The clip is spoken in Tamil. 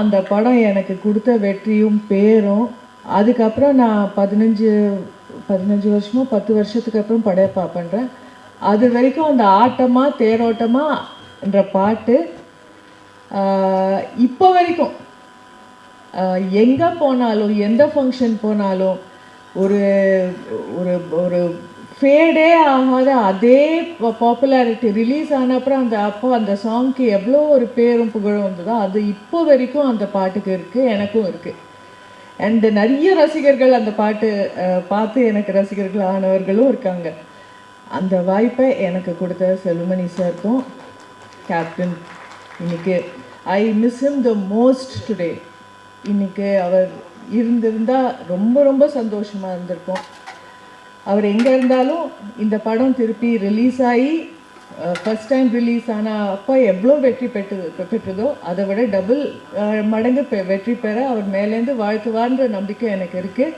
அந்த படம் எனக்கு கொடுத்த வெற்றியும் பேரும். அதுக்கப்புறம் நான் 15 வருஷமோ 10 வருஷத்துக்கு அப்புறம் படையப்பா பண்ணுறேன். அது வரைக்கும் அந்த ஆட்டமா தேரோட்டமான்ற பாட்டு இப்போ வரைக்கும் எங்கே போனாலும் எந்த ஃபங்க்ஷன் போனாலும் ஒரு ஒரு ஒரு ஃபேடே ஆகாத அதே பாப்புலாரிட்டி ரிலீஸ் ஆன அப்புறம் அந்த சாங்க்கு எவ்வளோ ஒரு பேரும் புகழும் வந்ததோ அது இப்போ வரைக்கும் அந்த பாட்டுக்கு இருக்குது, எனக்கும் இருக்குது. அண்ட் நிறைய ரசிகர்கள் அந்த பாட்டு பார்த்து எனக்கு ரசிகர்கள் ஆனவர்களும் இருக்காங்க. அந்த வாய்ப்பை எனக்கு கொடுத்த செல்வமணி சாருக்கும் கேப்டன் இன்னைக்கு I miss him the most today. இன்னைக்கு அவர் இருந்திருந்தால் ரொம்ப ரொம்ப சந்தோஷமாக இருந்திருக்கும். அவர் எங்கே இருந்தாலும் இந்த படம் திருப்பி ரிலீஸ் ஆகி ஃபஸ்ட் டைம் ரிலீஸ் ஆனால் அப்போ எவ்வளோ வெற்றி பெற்றதோ அதை விட டபுள் மடங்கு வெற்றி பெற அவர் மேலேருந்து வாழ்த்துவார்ன்ற நம்பிக்கை எனக்கு இருக்குது.